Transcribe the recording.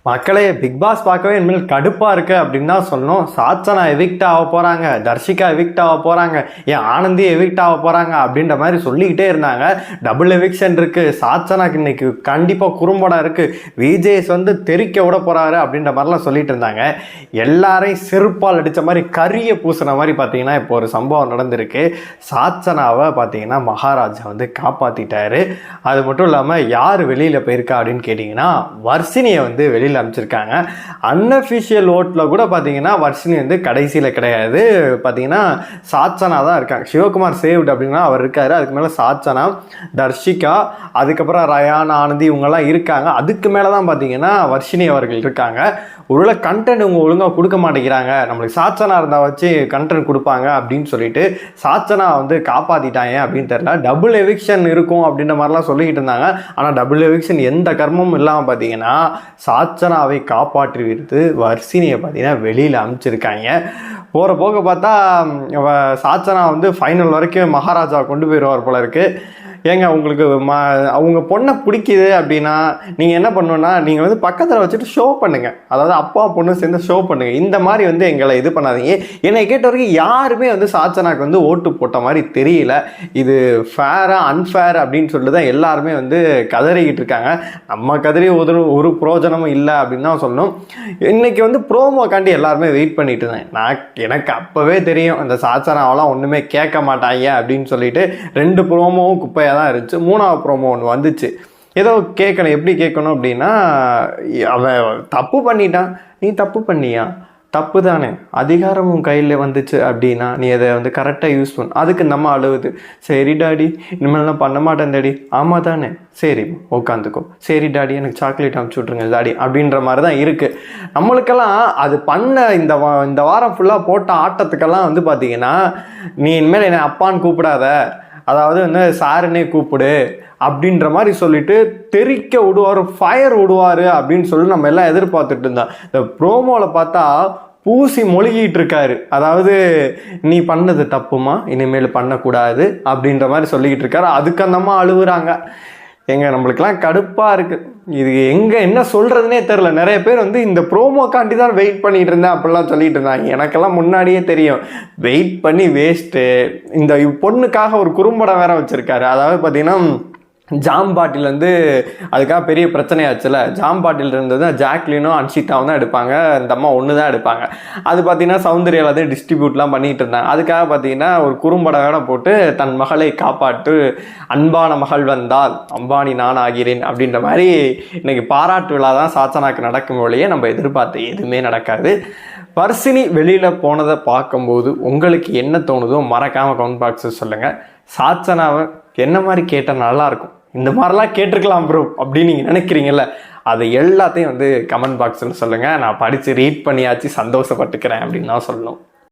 மக்களே, big pass பார்க்கவே இனிமேல் கடுப்பா இருக்கு அப்படின்னு தான் சொல்லணும். சாச்சனா எவிக்ட் ஆக போறாங்க, தர்ஷிகா எவிக்ட் ஆக போறாங்க, ஏன் ஆனந்தி எவிக்ட் ஆக போறாங்க அப்படின்ற மாதிரி சொல்லிக்கிட்டே இருந்தாங்க. டபுள் எவிக்ஷன் இருக்கு, சாச்சனாக்கு இன்னைக்கு கண்டிப்பா குறும்படம் இருக்கு, விஜேஸ் வந்து தெறிக்க விட போறாரு அப்படின்ற மாதிரிலாம் சொல்லிட்டு இருந்தாங்க. எல்லாரையும் செருப்பால் அடிச்ச மாதிரி கரிய பூசின மாதிரி பார்த்தீங்கன்னா இப்போ ஒரு சம்பவம் நடந்திருக்கு. சாச்சனாவை பார்த்தீங்கன்னா மகாராஜா வந்து காப்பாத்திட்டாரு. அது மட்டும் இல்லாமல் யார் வெளியில போயிருக்கா அப்படின்னு கேட்டீங்கன்னா வர்ஷினியை வந்து வெளியில் அனுப்பிச்சிருக்காங்க. அன்அஃபிஷியல் ஓட்டில் கூட பார்த்தீங்கன்னா வர்ஷினி வந்து கடைசியில் கிடையாது, பார்த்தீங்கன்னா சாச்சனா தான் இருக்காங்க. சிவகுமார் சேவ்ட் அப்படின்னா அவர் இருக்காரு, அதுக்கு மேலே சாச்சனா, தர்ஷிகா, அதுக்கப்புறம் ரயான், ஆனந்தி இவங்கெல்லாம் இருக்காங்க. அதுக்கு மேலே தான் பார்த்தீங்கன்னா வர்ஷினி அவர்கள் இருக்காங்க. ஒருவேளை கண்டென்ட் இவங்க ஒழுங்காக கொடுக்க மாட்டேங்கிறாங்க, நம்மளுக்கு சாச்சனா இருந்தால் வச்சு கண்டென்ட் கொடுப்பாங்க அப்படின்னு சொல்லிட்டு சாச்சனா வந்து காப்பாற்றிட்டாங்க அப்படின்னு தெரியல. டபுள் எவிக்ஷன் இருக்கும் அப்படின்ற மாதிரிலாம் சொல்லிக்கிட்டு இருந்தாங்க. ஆனால் டபுள் எவிக்ஷன் எந்த கர்மமும் இல்லாமல் பார்த்தீங்கன்னா சாச்சனாவை காப்பாற்றி விடுத்து வர்ஷினியை பார்த்தீங்கன்னா வெளியில் அனுப்பிச்சிருக்காங்க. போகிற போக பார்த்தா சாச்சனா வந்து ஃபைனல் வரைக்கும் மகாராஜா கொண்டு போயிடுவார் போல இருக்குது. ஏங்க உங்களுக்கு அவங்க பொண்ணை பிடிக்குது அப்படின்னா நீங்கள் என்ன பண்ணணுன்னா நீங்கள் வந்து பக்கத்தில் வச்சுட்டு ஷோ பண்ணுங்கள், அதாவது அப்பா பொண்ணு சேர்ந்து ஷோ பண்ணுங்கள். இந்த மாதிரி வந்து எங்களை இது பண்ணாதீங்க. என்னை கேட்ட வரைக்கும் யாருமே வந்து சாச்சனாக்கு வந்து ஓட்டு போட்ட மாதிரி தெரியல. இது ஃபேரா அன்ஃபேர் அப்படின்னு சொல்லிட்டு தான் எல்லாருமே வந்து கதறிக்கிட்டு இருக்காங்க. நம்ம கதறி ஒரு பிரயோஜனமும் இல்லை அப்படின்னு தான் சொல்லணும். இன்னைக்கு வந்து ப்ரோமோக்காண்டி எல்லாருமே வெயிட் பண்ணிட்டு இருந்தேன். எனக்கு அப்போவே தெரியும் இந்த சாச்சனாவெல்லாம் ஒன்றுமே கேட்க மாட்டாங்க அப்படின்னு சொல்லிட்டு 2 ப்ரோமோவும் குப்பையாக தான் இருந்துச்சு. 3ஆவது ப்ரோமோ ஒன்று வந்துச்சு. ஏதோ கேட்கணும், எப்படி கேட்கணும் அப்படின்னா, அவன் தப்பு பண்ணிட்டான், நீ தப்பு பண்ணியா, தப்பு தானே, அதிகாரமும் கையில் வந்துச்சு அப்படின்னா நீ அதை வந்து கரெக்டாக யூஸ் பண்ணு. அதுக்கு நம்ம அழுவுது, சரி டாடி இனிமேலாம் பண்ண மாட்டேன் டாடி. ஆமாம் தானே, சரி உட்காந்துக்கோ, சரி டாடி எனக்கு சாக்லேட் அனுப்பிச்சி விட்ருங்க டாடி அப்படின்ற மாதிரி தான் இருக்குது. நம்மளுக்கெல்லாம் அது பண்ண இந்த வாரம் ஃபுல்லாக போட்ட ஆட்டத்துக்கெல்லாம் வந்து பார்த்தீங்கன்னா நீ இனிமேல் என்னை அப்பான்னு கூப்பிடாத, அதாவது வந்து சாருன்னே கூப்பிடு அப்படின்ற மாதிரி சொல்லிட்டு தெறிக்க விடுவார், ஃபயர் விடுவார் அப்படின்னு சொல்லி நம்ம எல்லாம் எதிர்பார்த்துட்டு இருந்தோம். இந்த ப்ரோமோவில் பார்த்தா பூசி மொழிகிட்டு இருக்காரு, அதாவது நீ பண்ணது தப்புமா, இனிமேல் பண்ணக்கூடாது அப்படின்ற மாதிரி சொல்லிக்கிட்டு இருக்காரு. அதுக்கு அந்த அம்மா அழுகுறாங்க. எங்க நம்மளுக்கெல்லாம் கடுப்பாக இருக்குது. இது எங்கே என்ன சொல்கிறதுனே தெரில. நிறைய பேர் வந்து இந்த ப்ரோமோக்காண்டி தான் வெயிட் பண்ணிகிட்டு இருந்தேன் அப்படிலாம் சொல்லிட்டு இருந்தாங்க. எனக்கெல்லாம் முன்னாடியே தெரியும் வெயிட் பண்ணி வேஸ்ட்டு. இந்த பொண்ணுக்காக ஒரு குறும்படம் வேற வச்சுருக்காரு. அதாவது பார்த்தீங்கன்னா ஜாம் பாட்டில் வந்து அதுக்காக பெரிய பிரச்சனையாச்சுல. ஜாம் பாட்டில் இருந்தது ஜாக்லினும் அன்ஷிதாவும் தான் எடுப்பாங்க, இந்த அம்மா ஒன்று தான் எடுப்பாங்க. அது பார்த்தீங்கன்னா சௌந்தர்யா எல்லாத்தையும் டிஸ்ட்ரிபியூட்லாம் பண்ணிகிட்டு இருந்தாங்க. அதுக்காக பார்த்தீங்கன்னா ஒரு குறும்படம் வேட போட்டு தன் மகளை காப்பாற்று, அன்பான மகள் வந்தால் அம்பானி நான் ஆகிறேன் அப்படின்ற மாதிரி இன்னைக்கு பாராட்டு விழா தான் சாச்சனாக்கு நடக்கும் வழியே நம்ம எதிர்பார்த்து எதுவுமே நடக்காது. வர்ஷினி வெளியில் போனதை பார்க்கும்போது உங்களுக்கு என்ன தோணுதோ மறக்காமல் கமெண்ட் பாக்ஸில் சொல்லுங்கள். சாச்சனாவை என்ன மாதிரி கேட்டால் நல்லாயிருக்கும், இந்த மாதிரிலாம் கேட்டிருக்கலாம் ப்ரோ அப்படின்னு நீங்கள் நினைக்கிறீங்கல்ல, அதை எல்லாத்தையும் வந்து கமெண்ட் பாக்ஸில் சொல்லுங்கள். நான் படித்து ரீட் பண்ணியாச்சு சந்தோஷப்பட்டுக்கிறேன் அப்படின்னு தான் சொல்லணும்.